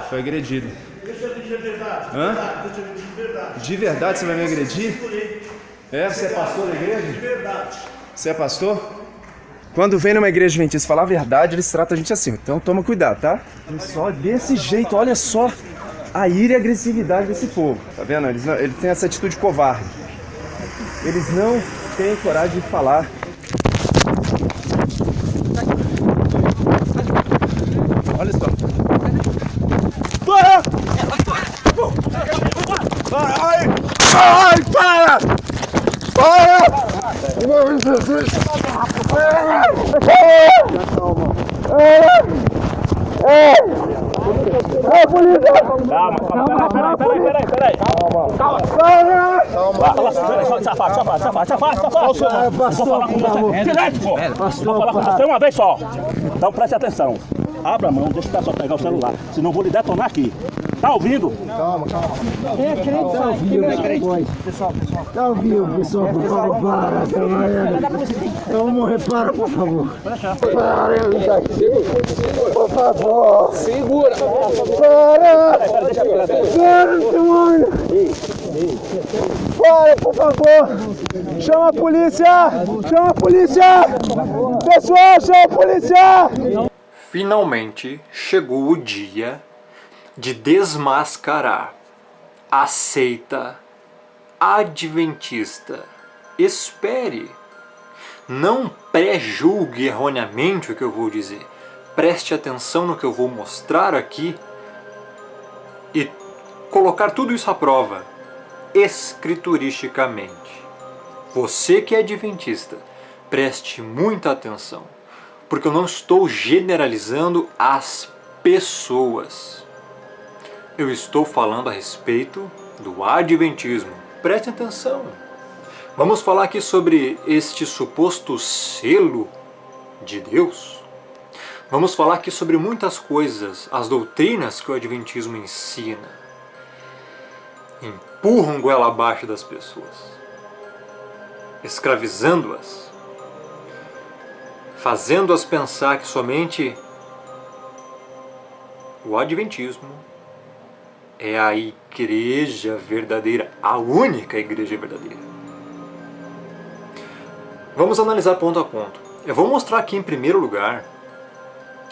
Foi agredido. Deixa eu de verdade. Hã? Deixa eu de verdade. De verdade você vai me agredir? É? Você é pastor da igreja? De verdade. Você é pastor? Quando vem numa igreja adventista falar a verdade, eles tratam a gente assim. Então toma cuidado, tá? Só desse jeito, olha só a ira e a agressividade desse povo. Tá vendo? Eles têm essa atitude covarde. Eles não têm coragem de falar. Olha só. Para! Ai! Ai! Para! Para! Em nome de Jesus! Polícia! Calma. Vou falar com você uma vez só. Então preste atenção. Abra a mão, deixa o pessoal pegar o celular. Senão eu vou lhe detonar aqui. Tá ouvindo? Calma. Quem é crente? Tá ouvindo, pessoal. Tá ouvindo, pessoal, por favor, para. Vamos morrer, para, por favor. Para, por favor. Segura. Para, demônio. Para, por favor. Chama a polícia. Pessoal, chama a polícia. Finalmente chegou o dia de desmascarar a seita adventista. Espere, não pré-julgue erroneamente o que eu vou dizer. Preste atenção no que eu vou mostrar aqui e colocar tudo isso à prova, escrituristicamente. Você que é adventista, preste muita atenção, porque eu não estou generalizando as pessoas. Eu estou falando a respeito do adventismo. Preste atenção. Vamos falar aqui sobre este suposto selo de Deus. Vamos falar aqui sobre muitas coisas, as doutrinas que o adventismo ensina. Empurram goela abaixo das pessoas, escravizando-as, fazendo-as pensar que somente o adventismo é a igreja verdadeira, a única igreja verdadeira. Vamos analisar ponto a ponto. Eu vou mostrar aqui em primeiro lugar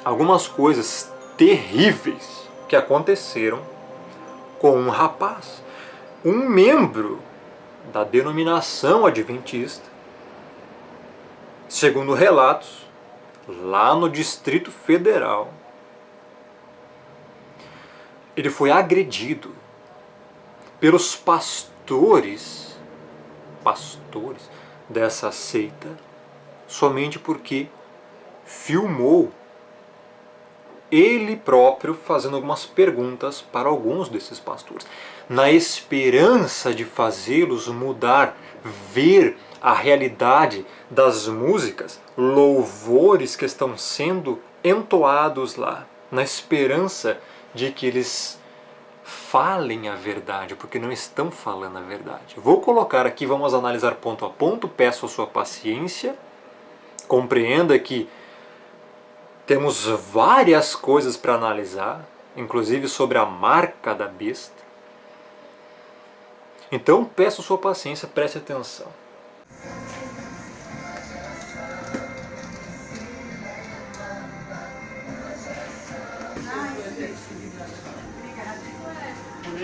algumas coisas terríveis que aconteceram com um rapaz, um membro da denominação adventista, segundo relatos, lá no Distrito Federal. Ele foi agredido pelos pastores dessa seita, somente porque filmou ele próprio fazendo algumas perguntas para alguns desses pastores, na esperança de fazê-los mudar, ver a realidade das músicas, louvores que estão sendo entoados lá, na esperança de que eles falem a verdade, porque não estão falando a verdade. Vou colocar aqui, vamos analisar ponto a ponto, peço a sua paciência, compreenda que temos várias coisas para analisar, inclusive sobre a marca da besta. Então peço a sua paciência, preste atenção.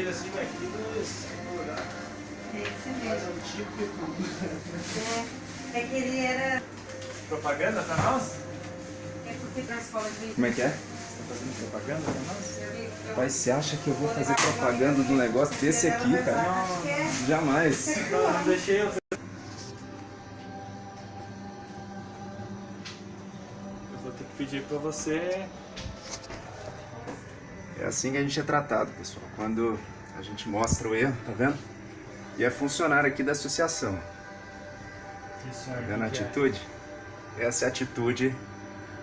Assim daqui, mas antigo que tudo. É que ele era... Propaganda pra nós? É porque pra escola de... Como é que é? Você tá fazendo propaganda pra nós? Pai, você acha que eu vou fazer propaganda de um negócio desse aqui, cara? Jamais. Não deixei eu... Vou ter que pedir pra você... É assim que a gente é tratado, pessoal. Quando a gente mostra o erro, tá vendo? E é funcionário aqui da associação. Tá vendo a atitude? Essa é a atitude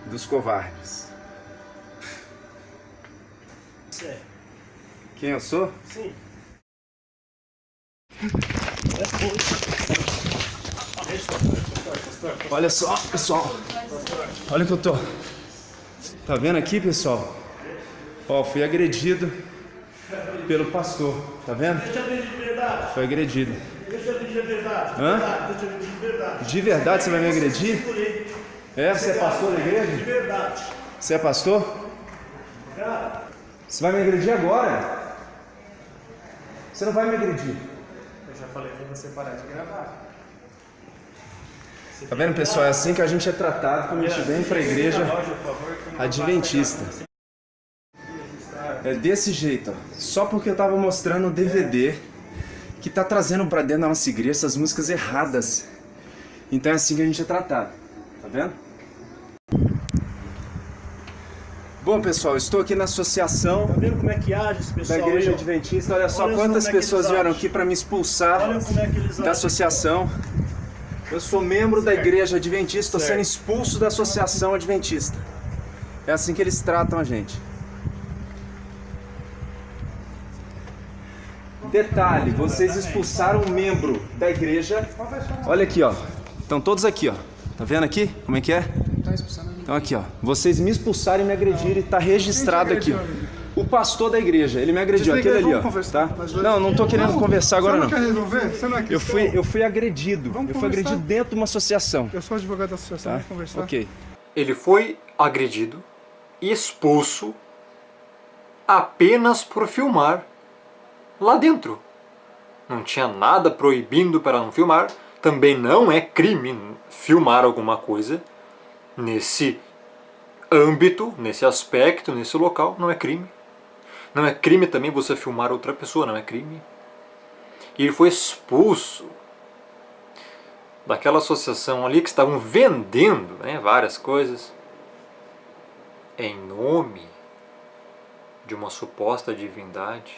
dos covardes. Você? Quem eu sou? Sim. Olha só, pessoal. Olha o que eu tô. Tá vendo aqui, pessoal? Ó, fui agredido pelo pastor, tá vendo? Foi agredido. Hã? De verdade você vai me agredir? É, você é pastor da igreja? De verdade. Você é pastor? Você vai me agredir agora? Você não vai me agredir. Eu já falei pra você parar de gravar. Tá vendo, pessoal? É assim que a gente é tratado quando a gente vem pra igreja adventista. É desse jeito, ó. Só porque eu tava mostrando o DVD que tá trazendo pra dentro da nossa igreja essas músicas erradas. Então é assim que a gente é tratado. Tá vendo? Bom, pessoal, eu estou aqui na associação Tá vendo como é que age esse da pessoal igreja aí, ó? adventista. Olha só Olha só quantas como é que pessoas eles vieram agem. aqui para me expulsar Olha como é que eles da agem. associação. Eu sou membro da igreja adventista, estou sendo Certo. expulso da associação adventista. É assim que eles tratam a gente. Detalhe, vocês expulsaram um membro da igreja. Olha aqui, ó. Estão todos aqui, ó. Tá vendo aqui? Como é que é? Então aqui, ó. Vocês me expulsaram e me agrediram e tá registrado aqui, ó. O pastor da igreja, ele me agrediu, aquele ali, ó. Tá? Não, não tô querendo conversar agora não. Você não quer resolver? Você não é cristão? Eu fui agredido. Vamos Eu fui conversar. agredido dentro de uma associação. Eu sou advogado da associação, Tá? vamos conversar. Ok. Ele foi agredido e expulso apenas por filmar lá dentro. Não tinha nada proibindo para não filmar. Também não é crime filmar alguma coisa nesse âmbito, nesse aspecto, nesse local. Não é crime. Não é crime também você filmar outra pessoa, não é crime. E ele foi expulso daquela associação ali que estavam vendendo, né, várias coisas em nome de uma suposta divindade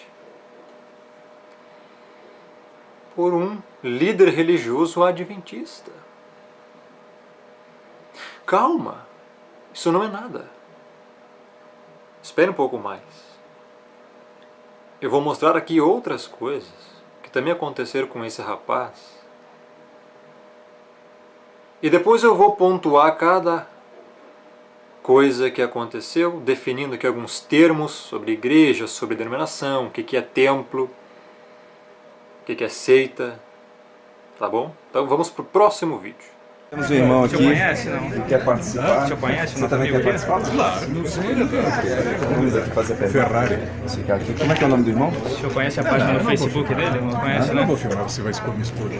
por um líder religioso adventista. Calma, isso não é nada. Espere um pouco mais. Eu vou mostrar aqui outras coisas que também aconteceram com esse rapaz. E depois eu vou pontuar cada coisa que aconteceu, definindo aqui alguns termos sobre igreja, sobre denominação, o que é templo, o que é seita, tá bom? Então vamos para o próximo vídeo. Temos um irmão aqui conhece, não? que quer participar. Você conhece? Você também quer participar? Claro. Vamos aqui fazer Ferrari. Ficar aqui. Como é que é o nome do irmão? O senhor conhece a página no Facebook dele? Não conhece, né? Vou filmar, você vai expor, me expor.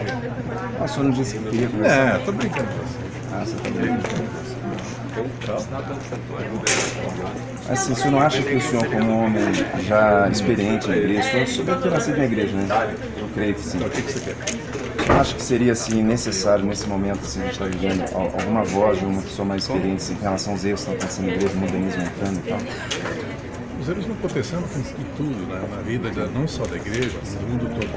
Ah, o senhor não disse que queria conversar? Tô brincando com você. Ah, você tá brincando. Assim, o senhor não acha que o senhor, como um homem já experiente na igreja, o senhor deve ter nascido na igreja, né? Eu creio que sim. O que você quer? Eu acho que seria assim, necessário nesse momento, assim, a gente está vivendo, alguma voz de uma pessoa mais experiente assim, em relação aos erros que estão acontecendo na igreja, o modernismo entrando e tal. Os erros vão acontecendo em tudo, na vida, não só da igreja, mas do mundo todo.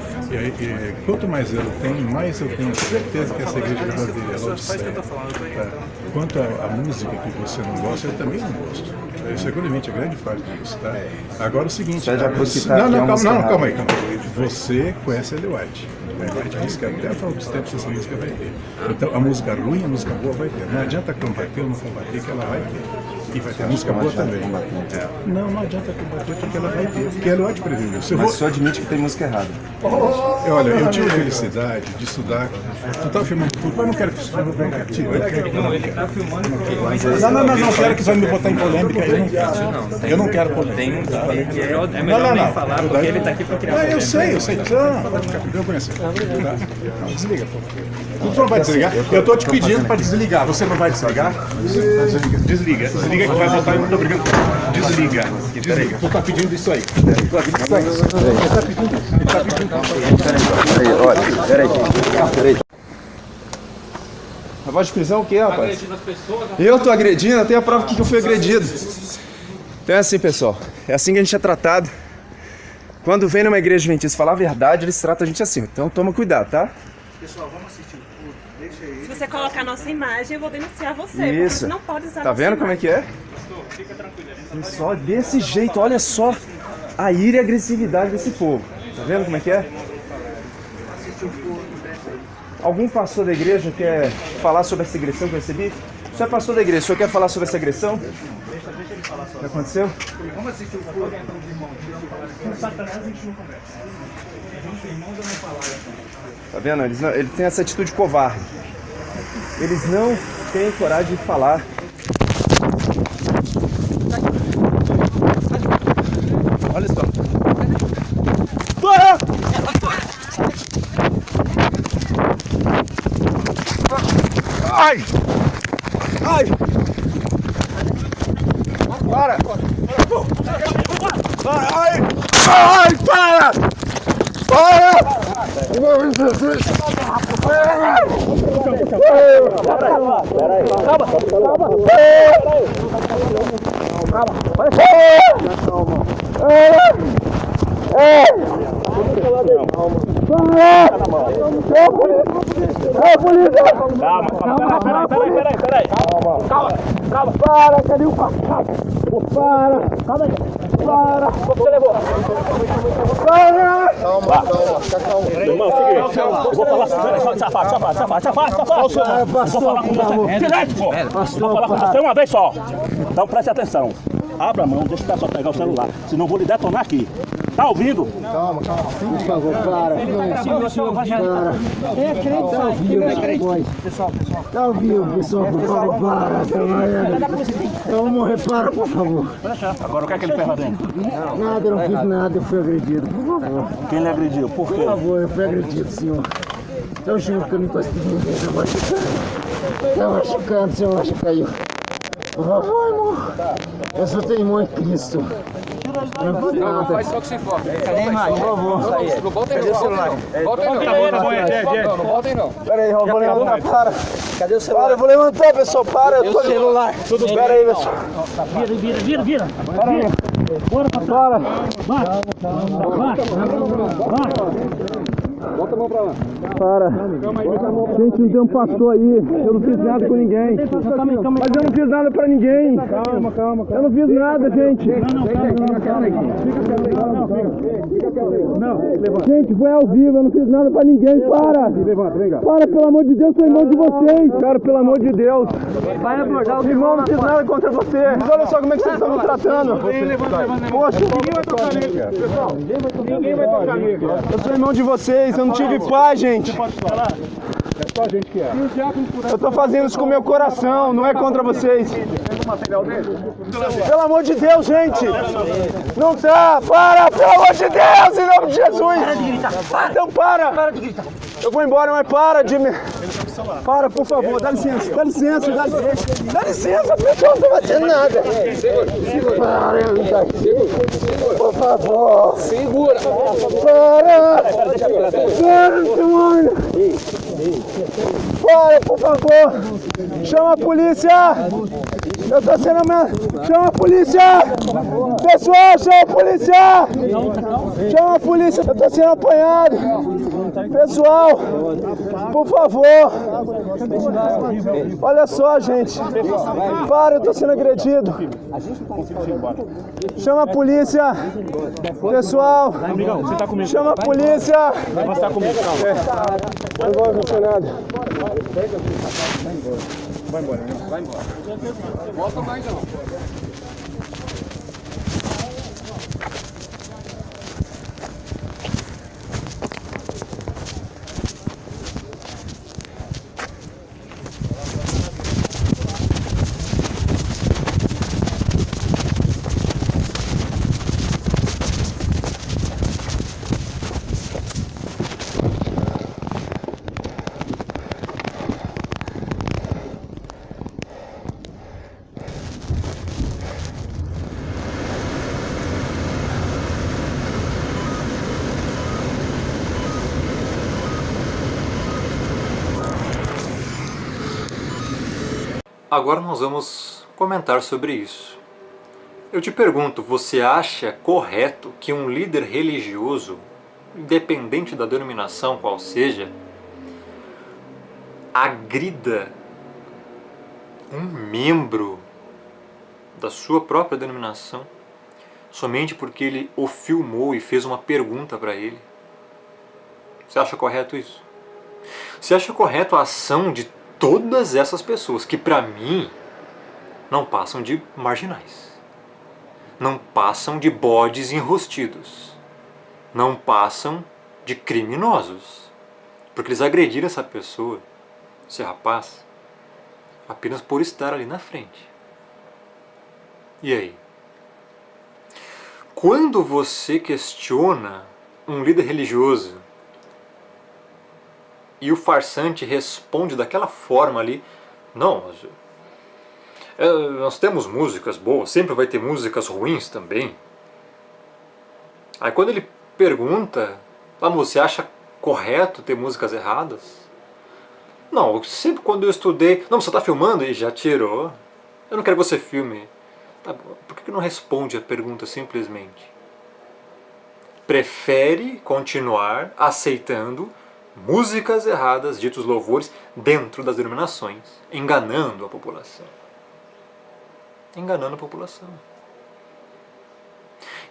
E quanto mais erro tem, mais eu tenho certeza que essa igreja verdadeira é Laodiceia. Tá? Quanto à música que você não gosta, eu também não gosto. Seguramente, a grande parte disso, tá? Agora o seguinte... Você já pôs que tá aqui a música errada. calma aí. Você conhece a Ellen White. Ellen White diz que até a poucos tempos essa música vai ter. Então, a música ruim, a música boa vai ter. Não adianta combater ou não combater, que ela vai ter. E vai ter música boa também. Não adianta combater, porque ela vai ter. Porque a Ellen White previu isso. Mas o senhor admite que tem música errada. Olha, eu tive a felicidade de estudar. Tu tá filmando tudo, mas eu não quero que você filme, não quero que Não, ele tá filmando aqui. não quero que vai me botar em polêmica. Eu não quero polêmica. É melhor nem falar, porque ele tá aqui pra criar Eu sei. Não, pode ficar, eu conheço. Desliga, por favor. Tu não vai desligar? Eu tô te pedindo para desligar. Você não vai desligar? Desliga que vai botar. Muito obrigado. Desliga. Tu tá pedindo isso aí. Peraí. A voz de prisão o que, rapaz? Eu tô agredindo, eu tenho a prova que eu fui agredido. Então é assim, pessoal. É assim que a gente é tratado. Quando vem numa igreja adventista falar a verdade, eles tratam a gente assim. Então toma cuidado, tá? Pessoal, vamos assistir o culto. Deixa aí. Se você colocar a nossa imagem, eu vou denunciar você. Porque Isso. você não pode usar a Tá nossa vendo como é imagem. que é? Só desse jeito, olha só a ira e a agressividade desse povo. Tá vendo como é que é? Algum pastor da igreja quer falar sobre essa agressão que eu recebi? O senhor é pastor da igreja, o senhor quer falar sobre essa agressão? O que aconteceu? Vamos assistir o culto dentro dos irmãos. Com Satanás a gente não conversa. Entre irmãos eu não falo. Tá vendo? Eles têm essa atitude covarde. Eles não têm coragem de falar. Olha só. Ai! Ai! Para! Ai! Ai! Para! Peraí. Calma. Para, cadê o carro? Para. Calma aí. Para. Você levou. Para. Calma. Irmão, seguinte. Eu vou falar assim. Safado. Vou falar com você. Silêncio, pô. Vou falar com você uma vez só. Então preste atenção. Abra a mão, deixa o pessoal pegar o celular. Senão eu vou lhe detonar aqui. Tá ouvindo? Calma. Por favor, para. Para. É crente, tá ao vivo, pessoal. Tá ao vivo, pessoal, por favor, para. Eu vou morrer, para, por favor. Agora o que é que ele fez lá dentro? Nada, eu não fiz nada, eu fui agredido, por favor. Quem lhe agrediu? Por quê? Por favor, eu fui agredido, senhor. Eu juro que eu não tô assistindo ninguém, tá machucando, senhor, machucando. Por favor, irmão. Eu sou teu irmão em Cristo. Eu não fiz nada. Faz só que se for. Cadê mais? Por favor. Não volta aí, não. Volta aí, não. Não volta aí, não. Pera aí, eu vou levantar. Para. Cadê o celular? Para, eu vou levantar, pessoal. Para. Eu tô celular. Tudo bem. Pera aí, pessoal. Vira. Para aí. Bora, Para. Bota a mão pra lá. Para. Gente, não tem um pastor aí. Eu não fiz nada com ninguém. Mas eu não fiz nada pra ninguém. Calma. Eu não fiz nada, gente. Gente, foi ao vivo. Eu não fiz nada pra ninguém. Para. Para, pelo amor de Deus. Sou irmão de vocês. Cara, pelo amor de Deus. Vai abordar o Irmão, não fiz nada contra você. Mas olha só como é que vocês estão me tratando. Poxa. Ninguém vai tocar nele, pessoal. Ninguém vai tocar nele. Eu sou irmão de vocês. Eu não tive paz, gente. É só a gente que é. Eu tô fazendo isso com o meu coração, não é contra vocês. Pelo amor de Deus, gente! Não tá! Para! Pelo amor de Deus! Em nome de Jesus! Então para! Eu vou embora, mas para de me... Para, por favor, dá licença, pessoal, não tô fazendo nada. Para, por favor. Segura. Para, demônio. Para, por favor. Chama a polícia. Eu tô sendo... Chama a polícia. Pessoal, chama a polícia. Chama a polícia, eu tô sendo apanhado. Pessoal, por favor. Olha só, gente. Para, eu tô sendo agredido. Chama a polícia. Pessoal, chama a polícia. Você tá comigo, calma. Não vou acontecer nada. Vai embora. Volta mais, não. Agora nós vamos comentar sobre isso. Eu te pergunto, você acha correto que um líder religioso, independente da denominação qual seja, agrida um membro da sua própria denominação somente porque ele o filmou e fez uma pergunta para ele? Você acha correto isso? Você acha correto a ação de todas essas pessoas que, para mim, não passam de marginais? não passam de bodes enrustidos, não passam de criminosos, porque eles agrediram essa pessoa, esse rapaz, apenas por estar ali na frente. E aí? Quando você questiona um líder religioso e o farsante responde daquela forma ali, não, nós temos músicas boas, sempre vai ter músicas ruins também. Aí quando ele pergunta, você acha correto ter músicas erradas? Não, sempre quando eu estudei, não, você está filmando e já tirou. Eu não quero que você filme. Tá bom, por que não responde a pergunta simplesmente? Prefere continuar aceitando músicas erradas, ditos louvores, dentro das denominações, enganando a população. Enganando a população.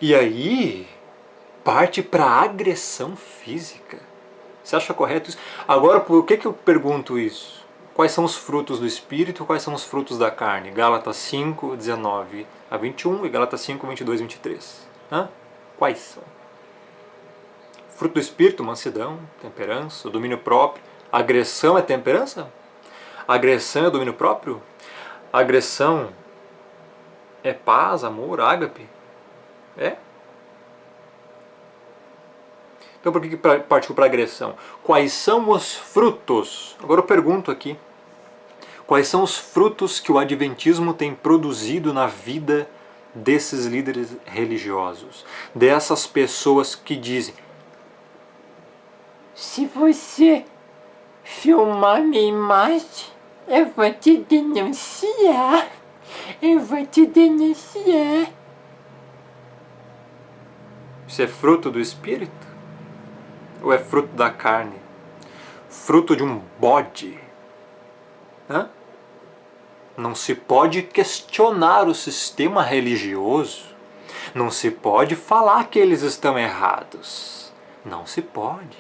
E aí, parte para a agressão física. Você acha correto isso? Agora, por que eu pergunto isso? Quais são os frutos do Espírito, quais são os frutos da carne? Gálatas 5, 19 a 21 e Gálatas 5, 22 e 23. Quais são? Fruto do Espírito, mansidão, temperança, domínio próprio. Agressão é temperança? Agressão é domínio próprio? Agressão é paz, amor, ágape? É? Então por que partiu para a agressão? Quais são os frutos? Agora eu pergunto aqui. Quais são os frutos que o Adventismo tem produzido na vida desses líderes religiosos? Dessas pessoas que dizem: Se você filmar minha imagem, eu vou te denunciar. Eu vou te denunciar. Isso é fruto do Espírito? Ou é fruto da carne? Fruto de um bode? Não se pode questionar o sistema religioso. Não se pode falar que eles estão errados. Não se pode.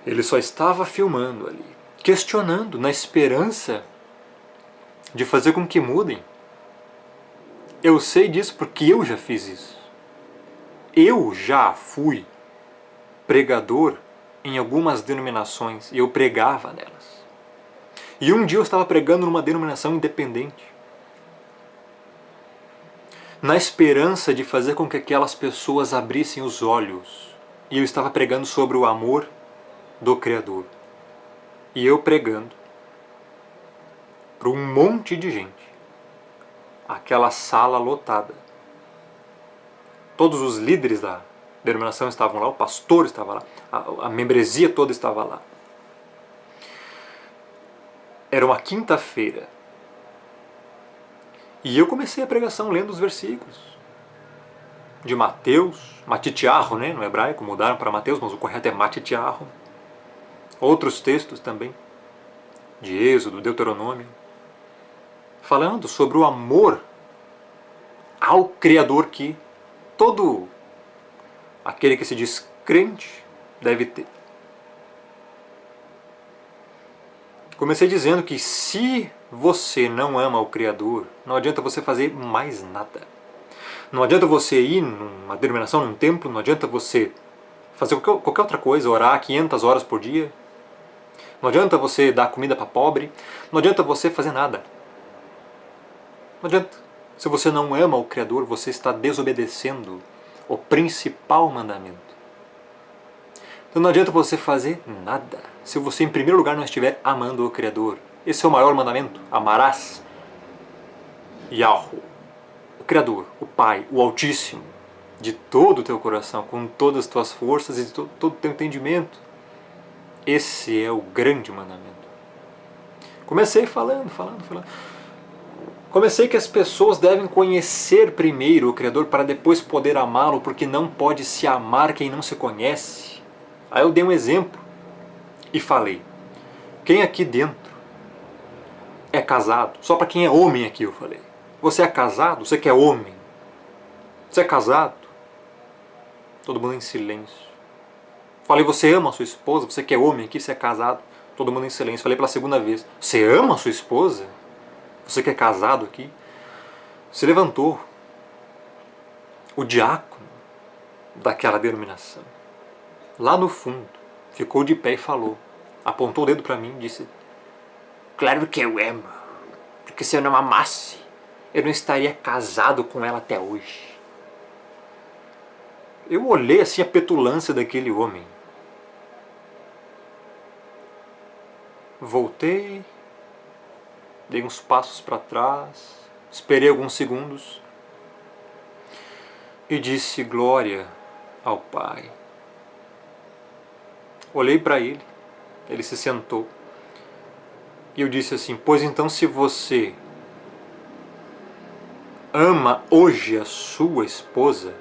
Ele só estava filmando ali, questionando, na esperança de fazer com que mudem. Eu sei disso porque eu já fiz isso. Eu já fui pregador em algumas denominações e eu pregava nelas. E um dia eu estava pregando numa denominação independente, na esperança de fazer com que aquelas pessoas abrissem os olhos. E eu estava pregando sobre o amor do Criador. E eu pregando para um monte de gente. Aquela sala lotada. Todos os líderes da denominação estavam lá, o pastor estava lá, a membresia toda estava lá. Era uma quinta-feira. E eu comecei a pregação lendo os versículos de Mateus, Matitiarro, né, no hebraico, mudaram para Mateus, mas o correto é Matitiarro. Outros textos também, de Êxodo, Deuteronômio, falando sobre o amor ao Criador que todo aquele que se diz crente deve ter. Comecei dizendo que se você não ama o Criador, não adianta você fazer mais nada. Não adianta você ir numa denominação, num templo, não adianta você fazer qualquer outra coisa, orar 500 horas por dia. Não adianta você dar comida para pobre, não adianta você fazer nada. Não adianta. Se você não ama o Criador, você está desobedecendo o principal mandamento. Então não adianta você fazer nada se você em primeiro lugar não estiver amando o Criador. Esse é o maior mandamento. Amarás Yahweh, o Criador, o Pai, o Altíssimo, de todo o teu coração, com todas as tuas forças e de todo o teu entendimento. Esse é o grande mandamento. Comecei falando. Comecei que as pessoas devem conhecer primeiro o Criador para depois poder amá-lo, porque não pode se amar quem não se conhece. Aí eu dei um exemplo e falei: quem aqui dentro é casado? Só para quem é homem aqui eu falei. Você é casado? Você que é homem? Você é casado? Todo mundo em silêncio. Falei: você ama a sua esposa? Você que é homem aqui, você é casado? Todo mundo em silêncio. Falei pela segunda vez: você ama a sua esposa? Você que é casado aqui? Se levantou o diácono daquela denominação, lá no fundo, ficou de pé e falou, apontou o dedo para mim e disse: claro que eu amo, porque se eu não amasse, eu não estaria casado com ela até hoje. Eu olhei assim a petulância daquele homem. Voltei, dei uns passos para trás, esperei alguns segundos e disse glória ao Pai. Olhei para ele, ele se sentou e eu disse assim: pois então, se você ama hoje a sua esposa,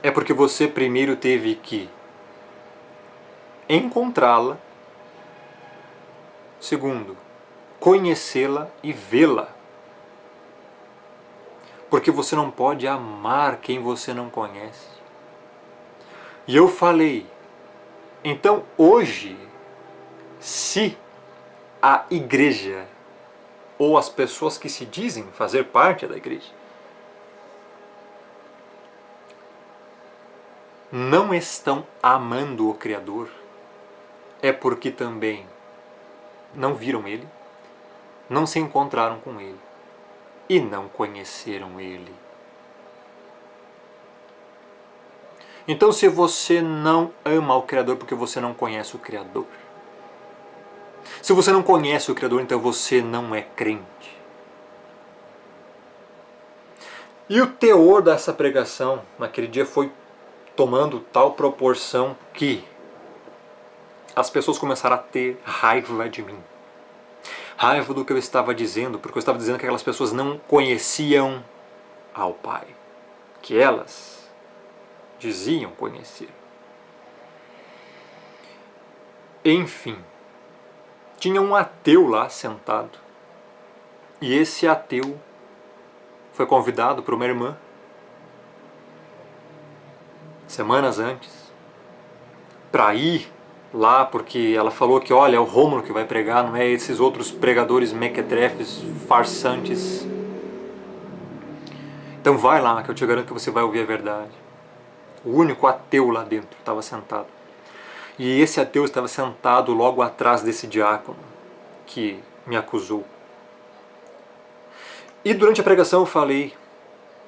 é porque você primeiro teve que encontrá-la, segundo, conhecê-la e vê-la. Porque você não pode amar quem você não conhece. E eu falei, então hoje, se a igreja ou as pessoas que se dizem fazer parte da igreja não estão amando o Criador, é porque também não viram Ele, não se encontraram com Ele e não conheceram Ele. Então, se você não ama o Criador porque você não conhece o Criador, se você não conhece o Criador, então você não é crente. E o teor dessa pregação naquele dia foi tomando tal proporção que as pessoas começaram a ter raiva de mim. Raiva do que eu estava dizendo, porque eu estava dizendo que aquelas pessoas não conheciam ao Pai, que elas diziam conhecer. Enfim, tinha um ateu lá sentado, e esse ateu foi convidado por uma irmã semanas antes para ir lá, porque ela falou que, olha, é o Rômulo que vai pregar, não é esses outros pregadores mequetrefes, farsantes. Então vai lá, que eu te garanto que você vai ouvir a verdade. O único ateu lá dentro estava sentado. E esse ateu estava sentado logo atrás desse diácono que me acusou. E durante a pregação eu falei,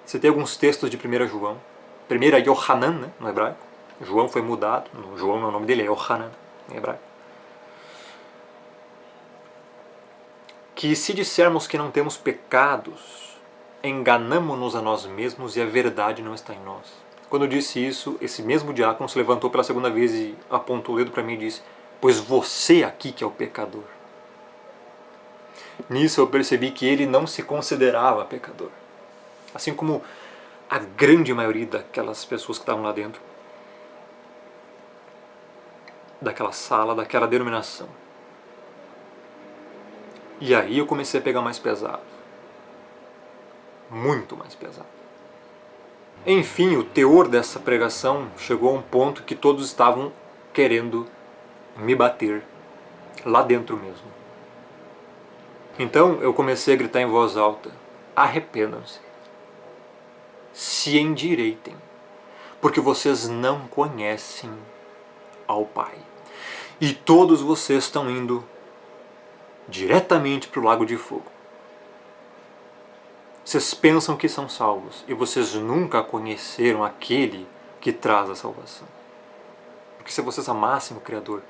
citei alguns textos de 1 João. 1 Yohanan, né, no hebraico. João foi mudado, João é o nome dele, é Yohanan, em hebraico. Que se dissermos que não temos pecados, enganamo-nos a nós mesmos e a verdade não está em nós. Quando eu disse isso, esse mesmo diácono se levantou pela segunda vez e apontou o dedo para mim e disse: pois você aqui que é o pecador. Nisso eu percebi que ele não se considerava pecador. Assim como a grande maioria daquelas pessoas que estavam lá dentro, daquela sala, daquela denominação. E aí eu comecei a pegar mais pesado. Muito mais pesado. Enfim, o teor dessa pregação chegou a um ponto que todos estavam querendo me bater, lá dentro mesmo. Então eu comecei a gritar em voz alta: arrependam-se, se endireitem, porque vocês não conhecem ao Pai. E todos vocês estão indo diretamente para o lago de fogo. Vocês pensam que são salvos e vocês nunca conheceram aquele que traz a salvação. Porque se vocês amassem o Criador,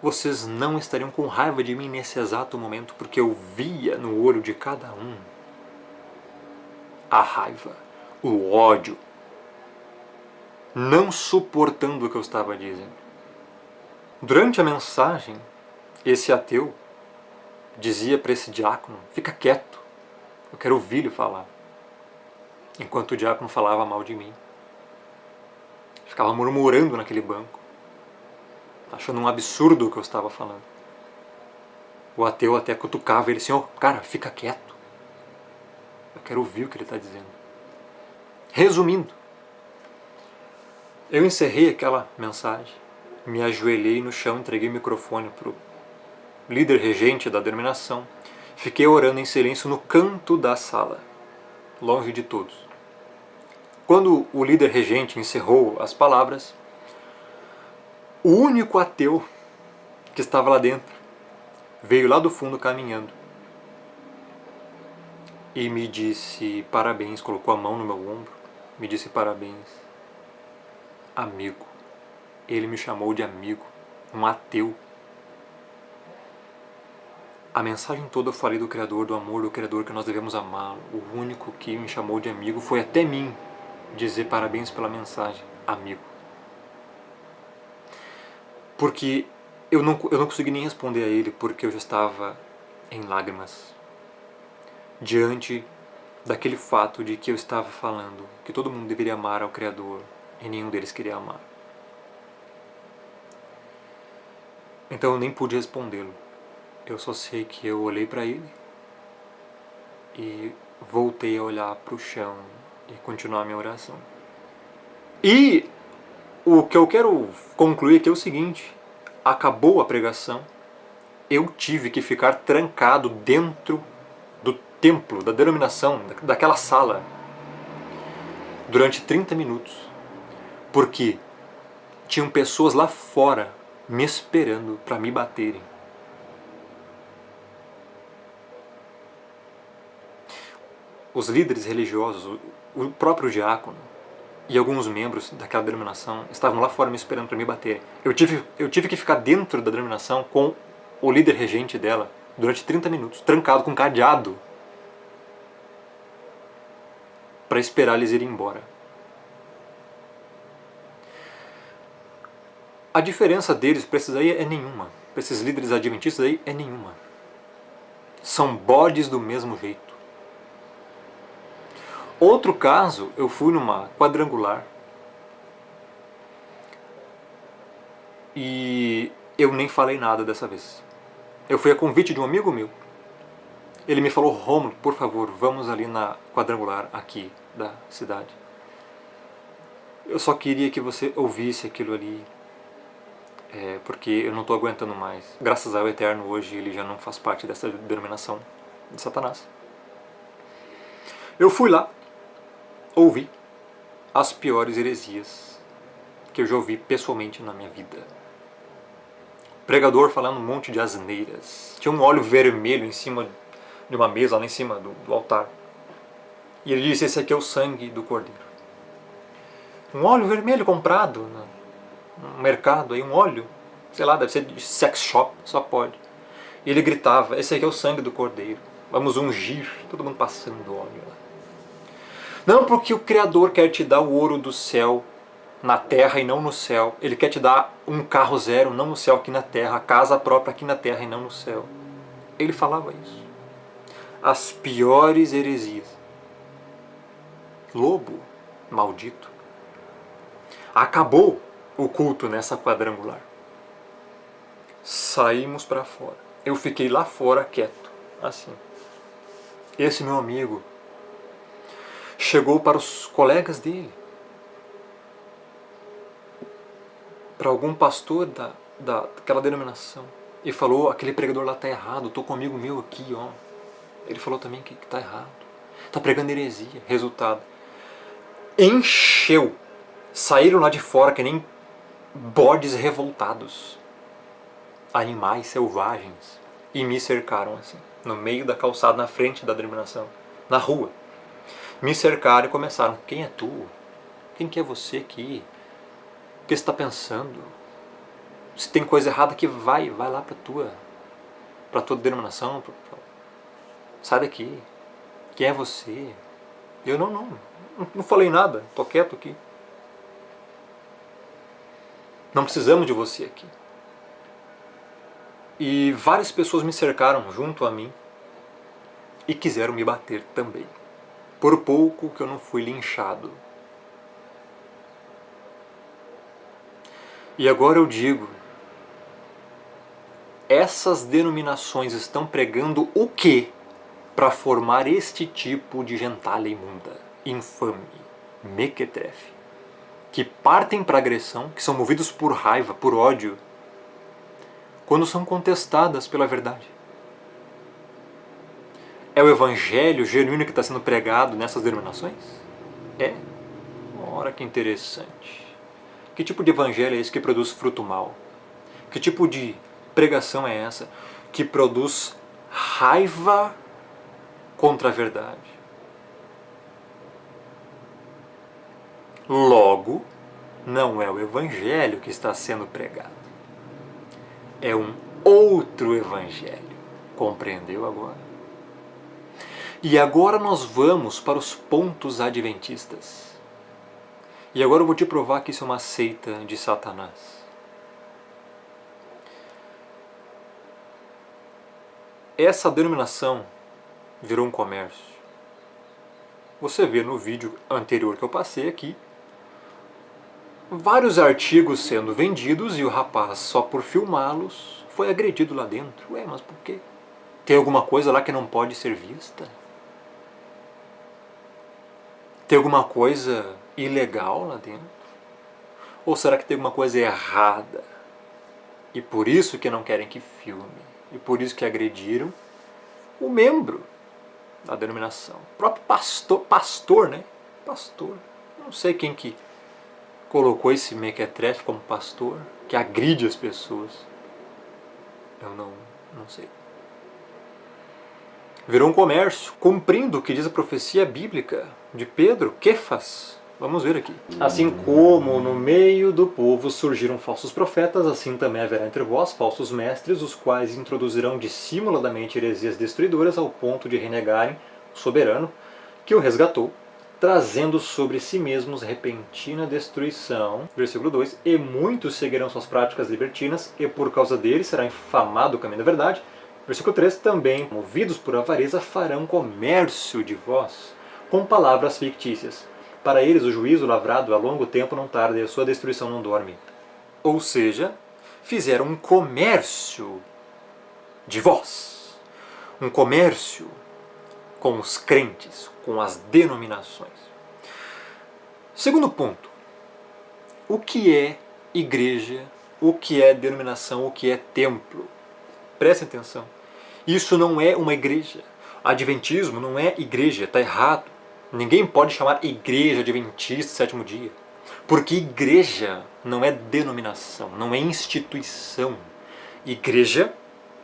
vocês não estariam com raiva de mim nesse exato momento, porque eu via no olho de cada um a raiva, o ódio, não suportando o que eu estava dizendo. Durante a mensagem, esse ateu dizia para esse diácono: fica quieto, eu quero ouvir-lhe falar. Enquanto o diácono falava mal de mim. Ficava murmurando naquele banco, achando um absurdo o que eu estava falando. O ateu até cutucava ele: senhor, cara, fica quieto, eu quero ouvir o que ele está dizendo. Resumindo, eu encerrei aquela mensagem, me ajoelhei no chão, entreguei o microfone para o líder regente da denominação, fiquei orando em silêncio no canto da sala. longe de todos. Quando o líder regente encerrou as palavras, o único ateu que estava lá dentro veio lá do fundo caminhando e me disse parabéns, colocou a mão no meu ombro, me disse parabéns, amigo. Ele me chamou de amigo, um ateu. A mensagem toda eu falei do Criador, do amor do Criador, que nós devemos amá-lo. O único que me chamou de amigo foi até mim dizer parabéns pela mensagem, amigo. Porque eu não consegui nem responder a ele, porque eu já estava em lágrimas diante daquele fato de que eu estava falando que todo mundo deveria amar ao Criador e nenhum deles queria amar. Então eu nem pude respondê-lo. Eu só sei que eu olhei para ele e voltei a olhar para o chão e continuar a minha oração. E o que eu quero concluir aqui é o seguinte: acabou a pregação, eu tive que ficar trancado dentro do templo, da denominação, daquela sala, durante 30 minutos, porque tinham pessoas lá fora me esperando para me baterem. Os líderes religiosos, o próprio diácono e alguns membros daquela denominação estavam lá fora me esperando para me baterem. Eu tive que ficar dentro da denominação com o líder regente dela durante 30 minutos, trancado com cadeado, para esperar eles irem embora. A diferença deles para esses aí é nenhuma. Para esses líderes adventistas aí é nenhuma. São bodes do mesmo jeito. Outro caso, eu fui numa quadrangular e eu nem falei nada dessa vez. Eu fui a convite de um amigo meu. Ele me falou: Rômulo, por favor, vamos ali na quadrangular aqui da cidade. Eu só queria que você ouvisse aquilo ali, porque eu não estou aguentando mais. Graças ao Eterno, hoje ele já não faz parte dessa denominação de Satanás. Eu fui lá, ouvi as piores heresias que eu já ouvi pessoalmente na minha vida. Pregador falando um monte de asneiras. Tinha um óleo vermelho em cima de uma mesa lá em cima do altar. E ele disse: esse aqui é o sangue do Cordeiro. Um óleo vermelho comprado no mercado, aí um óleo, sei lá, deve ser de sex shop, só pode. E ele gritava: esse aqui é o sangue do Cordeiro. Vamos ungir. Todo mundo passando óleo lá. Não porque o Criador quer te dar o ouro do céu na terra e não no céu. Ele quer te dar um carro zero, não no céu, aqui na terra. A casa própria aqui na terra e não no céu. Ele falava isso. As piores heresias. Lobo maldito. Acabou o culto nessa quadrangular. Saímos para fora. Eu fiquei lá fora quieto, assim. Esse meu amigo chegou para os colegas dele, para algum pastor daquela denominação, e falou: aquele pregador lá está errado, estou com um amigo meu aqui, ó. Ele falou também que está errado, está pregando heresia. Resultado, encheu, saíram lá de fora que nem bodes revoltados, animais selvagens, e me cercaram assim, no meio da calçada, na frente da denominação, na rua. Me cercaram e começaram: quem é tu? Quem que é você aqui? O que você está pensando? Se tem coisa errada aqui, vai lá para tua denominação. Sai daqui. Quem é você? Eu não falei nada, estou quieto aqui. Não precisamos de você aqui. E várias pessoas me cercaram junto a mim e quiseram me bater também. Por pouco que eu não fui linchado. E agora eu digo, essas denominações estão pregando o quê para formar este tipo de gentalha imunda, infame, mequetrefe, que partem para agressão, que são movidos por raiva, por ódio, quando são contestadas pela verdade. É o evangelho genuíno que está sendo pregado nessas denominações? É? Ora, que interessante. Que tipo de evangelho é esse que produz fruto mau? Que tipo de pregação é essa que produz raiva contra a verdade? Logo, não é o evangelho que está sendo pregado. É um outro evangelho. Compreendeu agora? E agora nós vamos para os pontos adventistas. E agora eu vou te provar que isso é uma seita de Satanás. Essa denominação virou um comércio. Você vê no vídeo anterior que eu passei aqui, vários artigos sendo vendidos e o rapaz, só por filmá-los, foi agredido lá dentro. Ué, mas por quê? Tem alguma coisa lá que não pode ser vista? Tem alguma coisa ilegal lá dentro? Ou será que tem alguma coisa errada? E por isso que não querem que filme. E por isso que agrediram o membro da denominação. O próprio pastor, né? Pastor. Não sei quem que colocou esse mequetrefe como pastor, que agride as pessoas. Eu não sei. Virou um comércio, cumprindo o que diz a profecia bíblica de Pedro, Quefas. Vamos ver aqui. Assim como no meio do povo surgiram falsos profetas, assim também haverá entre vós falsos mestres, os quais introduzirão dissimuladamente heresias destruidoras ao ponto de renegarem o soberano que o resgatou, trazendo sobre si mesmos repentina destruição. Versículo 2. E muitos seguirão suas práticas libertinas, e por causa deles será infamado o caminho da verdade. Versículo 3. Também, movidos por avareza, farão comércio de vós, com palavras fictícias. Para eles o juízo lavrado a longo tempo não tarda e a sua destruição não dorme. Ou seja, fizeram um comércio de vós. Um comércio com os crentes, com as denominações. Segundo ponto. O que é igreja? O que é denominação? O que é templo? Prestem atenção. Isso não é uma igreja. Adventismo não é igreja, está errado. Ninguém pode chamar igreja adventista sétimo dia. Porque igreja não é denominação, não é instituição. Igreja,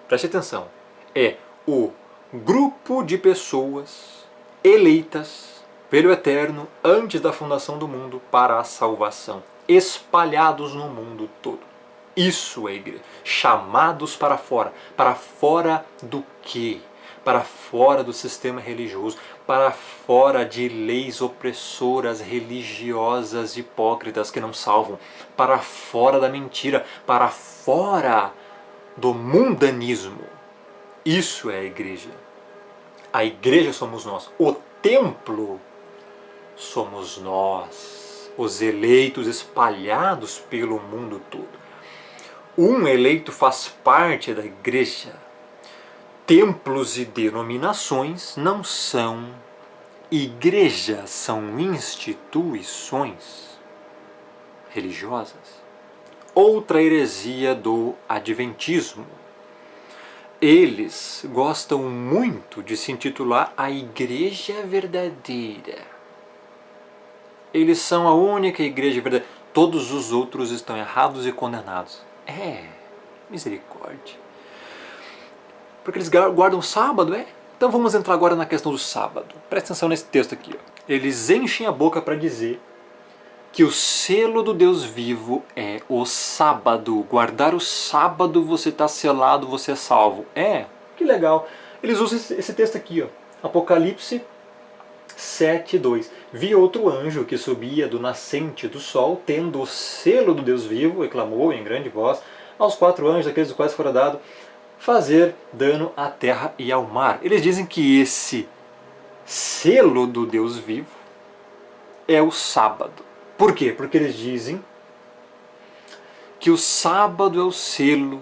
preste atenção, é o grupo de pessoas eleitas pelo Eterno antes da fundação do mundo para a salvação, espalhados no mundo todo. Isso é igreja. Chamados para fora do quê? Para fora do sistema religioso, para fora de leis opressoras, religiosas, hipócritas que não salvam, para fora da mentira, para fora do mundanismo. Isso é a igreja. A igreja somos nós. O templo somos nós, os eleitos espalhados pelo mundo todo. Um eleito faz parte da igreja. Templos e denominações não são igrejas, são instituições religiosas. Outra heresia do adventismo. Eles gostam muito de se intitular a igreja verdadeira. Eles são a única igreja verdadeira. Todos os outros estão errados e condenados. Misericórdia. Porque eles guardam o sábado, é? Então vamos entrar agora na questão do sábado. Presta atenção nesse texto aqui. Ó. Eles enchem a boca para dizer que o selo do Deus vivo é o sábado. Guardar o sábado, você está selado, você é salvo. Que legal. Eles usam esse texto aqui, ó. Apocalipse 7:2. Vi outro anjo que subia do nascente do sol, tendo o selo do Deus vivo, e clamou em grande voz aos 4 anjos, aqueles dos quais fora dado fazer dano à terra e ao mar. Eles dizem que esse selo do Deus vivo é o sábado. Por quê? Porque eles dizem que o sábado é o selo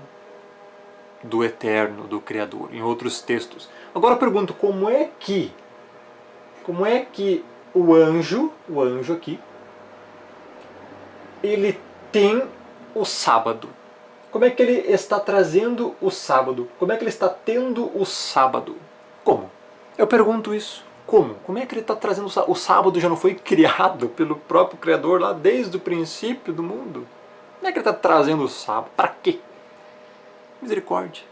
do Eterno, do Criador, em outros textos. Agora eu pergunto, como é que o anjo aqui, ele tem o sábado? Como é que ele está trazendo o sábado? Como é que ele está tendo o sábado? Como? Eu pergunto isso. Como? Como é que ele está trazendo o sábado? Já não foi criado pelo próprio Criador lá desde o princípio do mundo? Como é que ele está trazendo o sábado? Para quê? Misericórdia.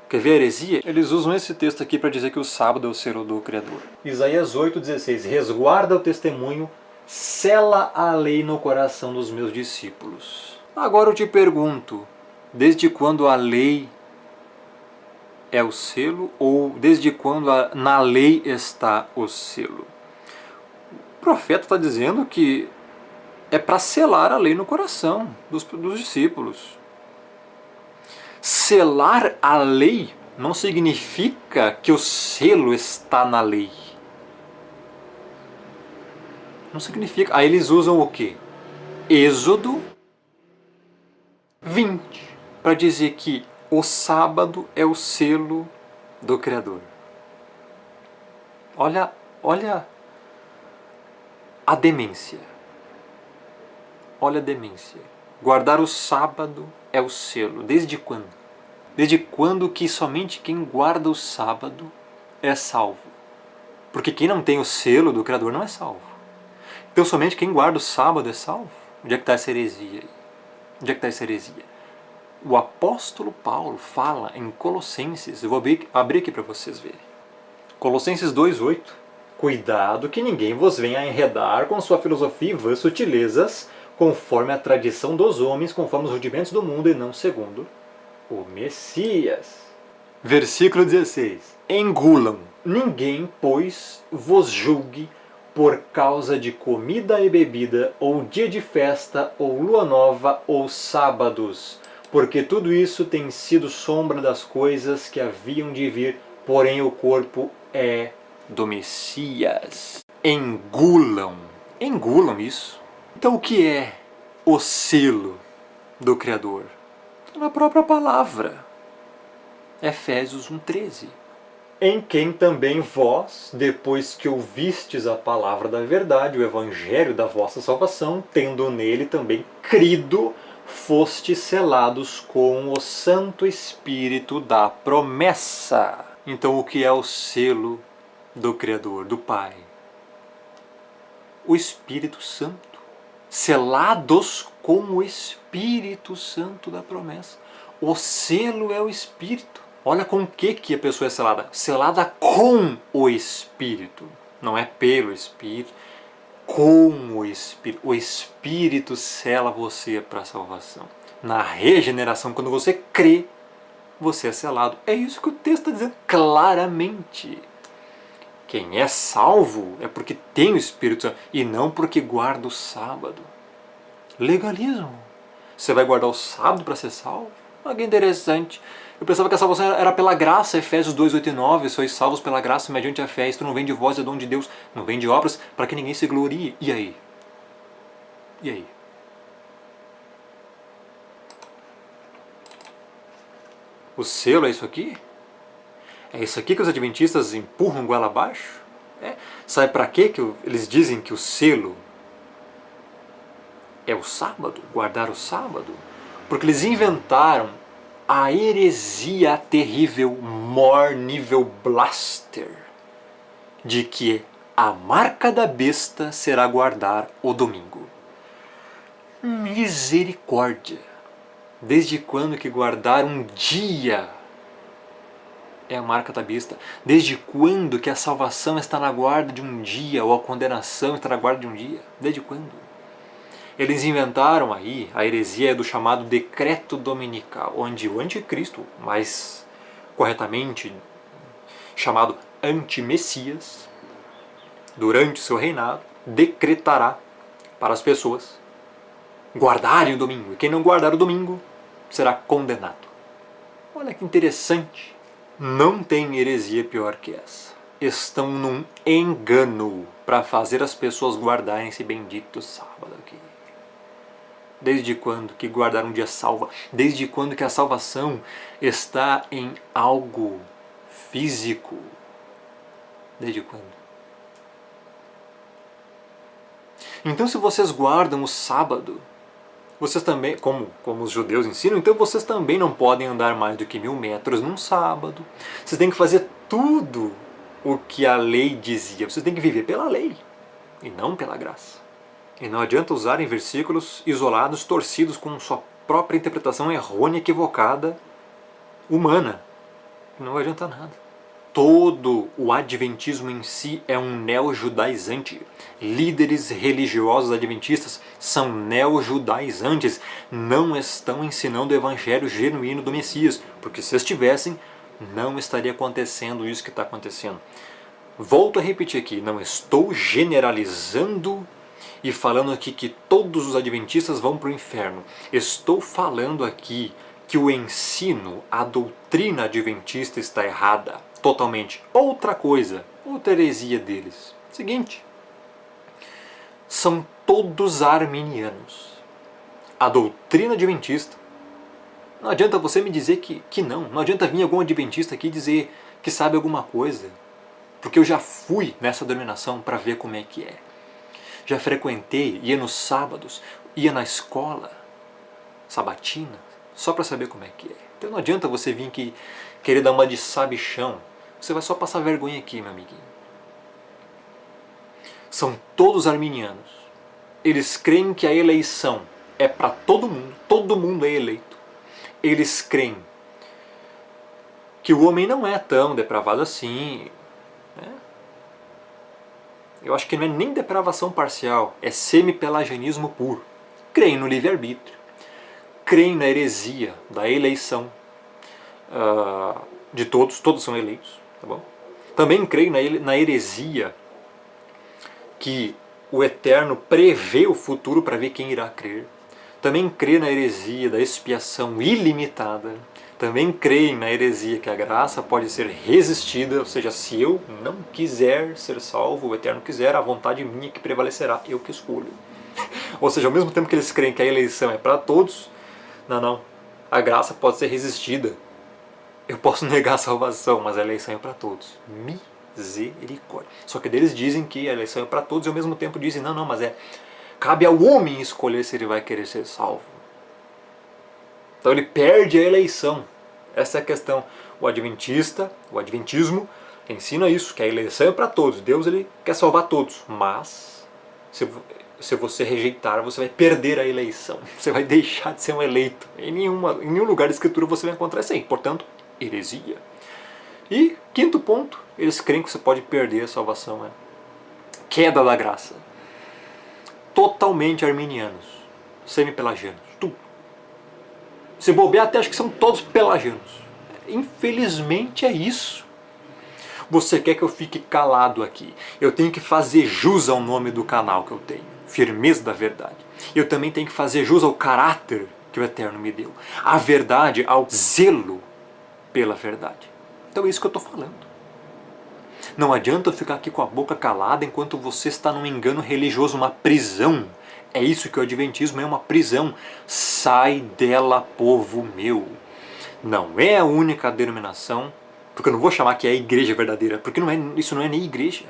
Quer ver a heresia? Eles usam esse texto aqui para dizer que o sábado é o selo do Criador. Isaías 8,16. Resguarda o testemunho, sela a lei no coração dos meus discípulos. Agora eu te pergunto, desde quando a lei é o selo, ou desde quando na lei está o selo? O profeta está dizendo que é para selar a lei no coração dos discípulos. Selar a lei não significa que o selo está na lei. Não significa. Aí eles usam o quê? Êxodo 20, para dizer que o sábado é o selo do Criador. Olha a demência. Olha a demência. Guardar o sábado é o selo. Desde quando? Desde quando que somente quem guarda o sábado é salvo? Porque quem não tem o selo do Criador não é salvo. Então somente quem guarda o sábado é salvo? Onde é que está essa heresia? Onde é que está essa heresia? O apóstolo Paulo fala em Colossenses, eu vou abrir aqui para vocês verem. Colossenses 2,8. Cuidado que ninguém vos venha a enredar com sua filosofia e vãs sutilezas, conforme a tradição dos homens, conforme os rudimentos do mundo e não segundo o Messias. Versículo 16. Engulam. Ninguém, pois, vos julgue por causa de comida e bebida, ou dia de festa, ou lua nova, ou sábados, porque tudo isso tem sido sombra das coisas que haviam de vir, porém o corpo é do Messias. Engulam. Engulam isso. Então o que é o selo do Criador? Na própria palavra. Efésios 1,13. Em quem também vós, depois que ouvistes a palavra da verdade, o evangelho da vossa salvação, tendo nele também crido, fostes selados com o Santo Espírito da promessa. Então o que é o selo do Criador, do Pai? O Espírito Santo. Selados com o Espírito Santo da promessa. O selo é o Espírito. Olha com o que a pessoa é selada. Selada com o Espírito. Não é pelo Espírito. Com o Espírito. O Espírito sela você para a salvação. Na regeneração, quando você crê, você é selado. É isso que o texto está dizendo claramente. Quem é salvo é porque tem o Espírito Santo e não porque guarda o sábado. Legalismo. Você vai guardar o sábado para ser salvo? Ah, que interessante. Eu pensava que a salvação era pela graça, Efésios 2, 8 e 9, sois salvos pela graça mediante a fé, isto não vem de vós, é dom de Deus, não vem de obras, para que ninguém se glorie. E aí? E aí? O selo é isso aqui? É isso aqui que os adventistas empurram goela abaixo? Sabe para quê que eles dizem que o selo é o sábado? Guardar o sábado? Porque eles inventaram a heresia terrível, more nível blaster, de que a marca da besta será guardar o domingo. Misericórdia! Desde quando que guardar um dia é a marca da besta? Desde quando que a salvação está na guarda de um dia, ou a condenação está na guarda de um dia? Desde quando? Eles inventaram aí a heresia do chamado decreto dominical, onde o anticristo, mais corretamente chamado antimessias, durante seu reinado, decretará para as pessoas guardarem o domingo. E quem não guardar o domingo será condenado. Olha que interessante. Não tem heresia pior que essa. Estão num engano para fazer as pessoas guardarem esse bendito sábado aqui. Desde quando que guardar um dia salva? Desde quando que a salvação está em algo físico? Desde quando? Então se vocês guardam o sábado, vocês também, como os judeus ensinam, então vocês também não podem andar mais do que 1000 metros num sábado. Vocês têm que fazer tudo o que a lei dizia. Vocês têm que viver pela lei e não pela graça. E não adianta usarem versículos isolados, torcidos com sua própria interpretação errônea, equivocada, humana. Não vai adiantar nada. Todo o adventismo em si é um neo-judaizante. Líderes religiosos adventistas são neo-judaizantes. Não estão ensinando o evangelho genuíno do Messias, porque se estivessem, não estaria acontecendo isso que está acontecendo. Volto a repetir aqui, não estou generalizando e falando aqui que todos os adventistas vão para o inferno. Estou falando aqui que o ensino, a doutrina adventista está errada, totalmente. Outra coisa, outra heresia deles. Seguinte, são todos arminianos. A doutrina adventista, não adianta você me dizer que não adianta vir algum adventista aqui dizer que sabe alguma coisa, porque eu já fui nessa denominação para ver como é que é. Já frequentei, ia nos sábados, ia na escola sabatina, só para saber como é que é. Então não adianta você vir aqui querer dar uma de sabichão. Você vai só passar vergonha aqui, meu amiguinho. São todos arminianos. Eles creem que a eleição é para todo mundo é eleito. Eles creem que o homem não é tão depravado assim. Né? Eu acho que não é nem depravação parcial, é semi-pelagianismo puro. Creem no livre-arbítrio. Creem na heresia da eleição de todos são eleitos. Tá bom? Também creio na heresia que o Eterno prevê o futuro para ver quem irá crer. Também creio na heresia da expiação ilimitada. Também creio na heresia que a graça pode ser resistida, ou seja, se eu não quiser ser salvo, o Eterno quiser, a vontade minha que prevalecerá, eu que escolho. Ou seja, ao mesmo tempo que eles creem que a eleição é para todos, não, a graça pode ser resistida. Eu posso negar a salvação, mas a eleição é para todos. Misericórdia. Só que eles dizem que a eleição é para todos e ao mesmo tempo dizem, não, mas cabe ao homem escolher se ele vai querer ser salvo. Então ele perde a eleição. Essa é a questão. O adventismo ensina isso, que a eleição é para todos. Deus ele quer salvar todos, mas se você rejeitar, você vai perder a eleição. Você vai deixar de ser um eleito. Em nenhum lugar da Escritura você vai encontrar isso aí. Portanto, heresia. E, quinto ponto, eles creem que você pode perder a salvação. Queda da graça. Totalmente arminianos. Semi-pelagianos. Tudo. Se bobear, até acho que são todos pelagianos. Infelizmente é isso. Você quer que eu fique calado aqui? Eu tenho que fazer jus ao nome do canal que eu tenho. Firmeza da verdade. Eu também tenho que fazer jus ao caráter que o Eterno me deu. A verdade, ao zelo pela verdade. Então é isso que eu estou falando. Não adianta eu ficar aqui com a boca calada enquanto você está num engano religioso, uma prisão. É isso que o adventismo é, uma prisão. Sai dela, povo meu. Não é a única denominação, porque eu não vou chamar que é a igreja verdadeira, porque isso não é nem igreja.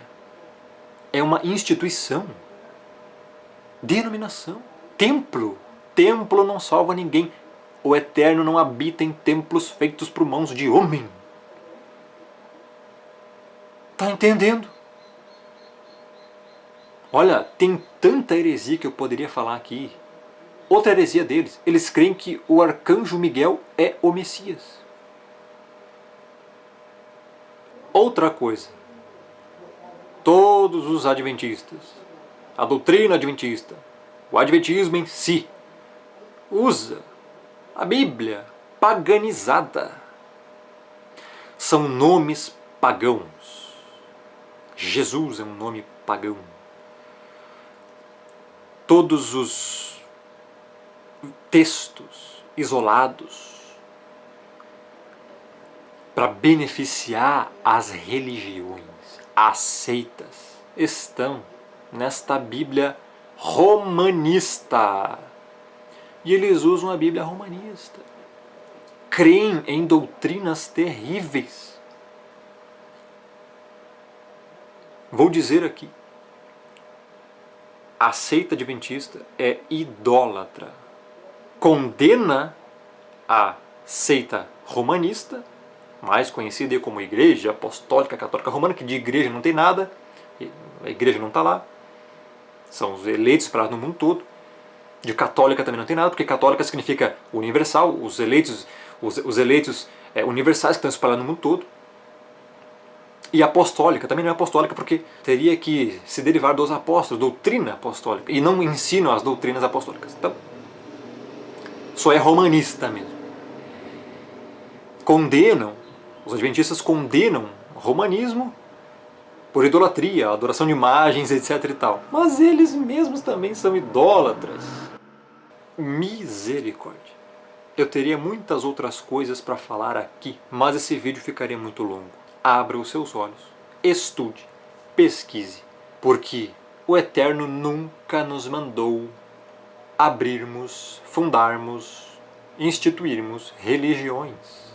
É uma instituição. Denominação. Templo. Templo não salva ninguém. O Eterno não habita em templos feitos por mãos de homem. Está entendendo? Olha, tem tanta heresia que eu poderia falar aqui. Outra heresia deles, eles creem que o arcanjo Miguel é o Messias. Outra coisa, todos os adventistas, a doutrina adventista, o adventismo em si, usa a Bíblia paganizada. São nomes pagãos. Jesus é um nome pagão. Todos os textos isolados para beneficiar as religiões, as seitas, estão nesta Bíblia romanista. E eles usam a Bíblia romanista. Creem em doutrinas terríveis. Vou dizer aqui, a seita adventista é idólatra. Condena a seita romanista mais conhecida aí como Igreja Apostólica Católica Romana, que de igreja não tem nada, a igreja não está lá, são os eleitos espalhados no mundo todo. De católica também não tem nada, porque católica significa universal, os eleitos universais que estão espalhados no mundo todo. E apostólica também não é apostólica, porque teria que se derivar dos apóstolos, doutrina apostólica, e não ensinam as doutrinas apostólicas. Então, só é romanista mesmo. Os adventistas condenam o romanismo por idolatria, adoração de imagens, etc e tal. Mas eles mesmos também são idólatras. Misericórdia. Eu teria muitas outras coisas para falar aqui, mas esse vídeo ficaria muito longo. Abra os seus olhos, estude, pesquise, porque o Eterno nunca nos mandou abrirmos, fundarmos, instituirmos religiões.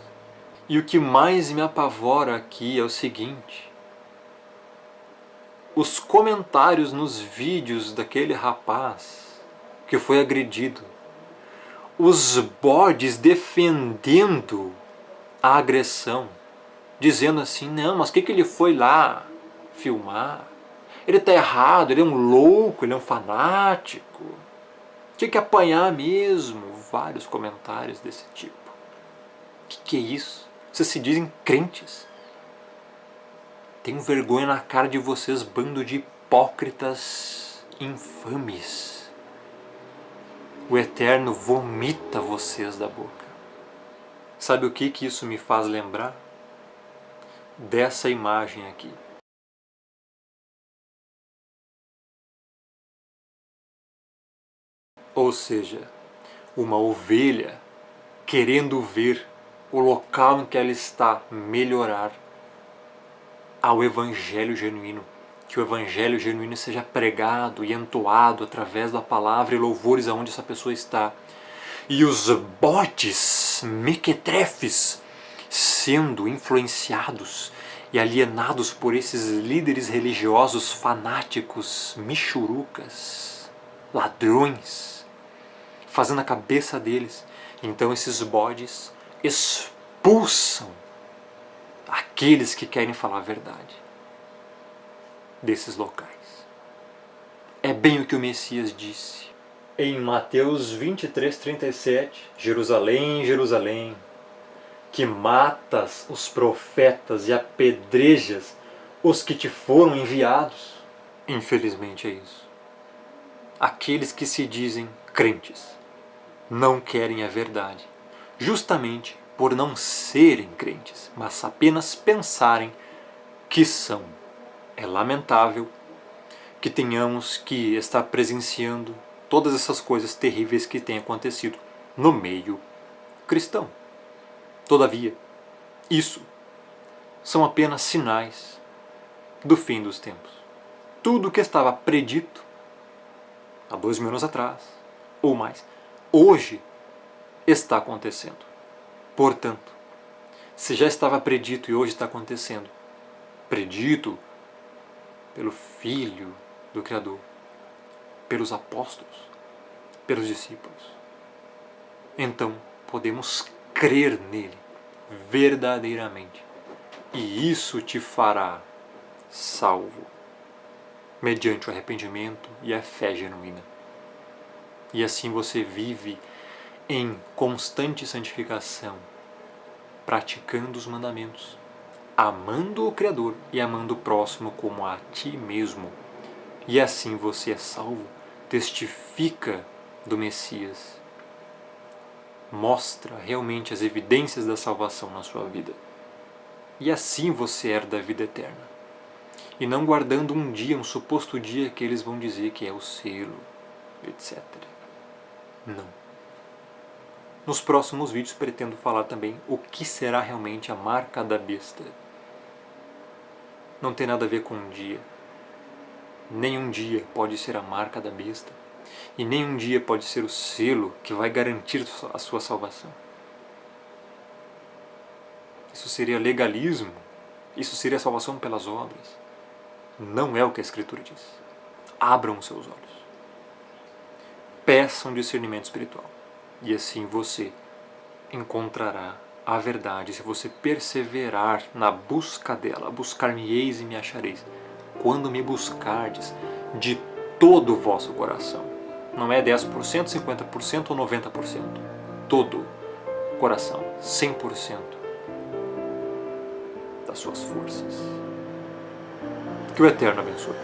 E o que mais me apavora aqui é o seguinte: os comentários nos vídeos daquele rapaz que foi agredido, os bodes defendendo a agressão, dizendo assim, não, mas o que ele foi lá filmar? Ele está errado, ele é um louco, ele é um fanático. Tinha que apanhar mesmo. Vários comentários desse tipo. O que é isso? Vocês se dizem crentes? Tenho vergonha na cara de vocês, bando de hipócritas infames. O Eterno vomita vocês da boca. Sabe o que isso me faz lembrar? Dessa imagem aqui. Ou seja, uma ovelha querendo ver o local em que ela está melhorar ao Evangelho genuíno. Que o Evangelho genuíno seja pregado e entoado através da palavra e louvores aonde essa pessoa está. E os bodes mequetrefes sendo influenciados e alienados por esses líderes religiosos fanáticos, michurucas, ladrões, fazendo a cabeça deles. Então esses bodes expulsam aqueles que querem falar a verdade desses locais. É bem o que o Messias disse. Em Mateus 23:37, Jerusalém, Jerusalém, que matas os profetas e apedrejas os que te foram enviados. Infelizmente é isso. Aqueles que se dizem crentes não querem a verdade, justamente por não serem crentes, mas apenas pensarem que são. É lamentável que tenhamos que estar presenciando todas essas coisas terríveis que têm acontecido no meio cristão. Todavia, isso são apenas sinais do fim dos tempos. Tudo o que estava predito há 2000 anos atrás, ou mais, hoje está acontecendo. Portanto, se já estava predito e hoje está acontecendo, predito pelo Filho do Criador, pelos apóstolos, pelos discípulos, então podemos crer nele verdadeiramente, e isso te fará salvo, mediante o arrependimento e a fé genuína. E assim você vive em constante santificação, praticando os mandamentos, amando o Criador e amando o próximo como a ti mesmo. E assim você é salvo, testifica do Messias, mostra realmente as evidências da salvação na sua vida. E assim você herda a vida eterna. E não guardando um dia, um suposto dia que eles vão dizer que é o selo, etc. Não. Nos próximos vídeos pretendo falar também o que será realmente a marca da besta. Não tem nada a ver com um dia. Nenhum dia pode ser a marca da besta. E nenhum dia pode ser o selo que vai garantir a sua salvação. Isso seria legalismo. Isso seria salvação pelas obras. Não é o que a Escritura diz. Abram os seus olhos. Peçam discernimento espiritual. E assim você encontrará a verdade, se você perseverar na busca dela, buscar-me-eis e me achareis, quando me buscardes de todo o vosso coração. Não é 10%, 50% ou 90%. Todo o coração, 100% das suas forças. Que o Eterno abençoe.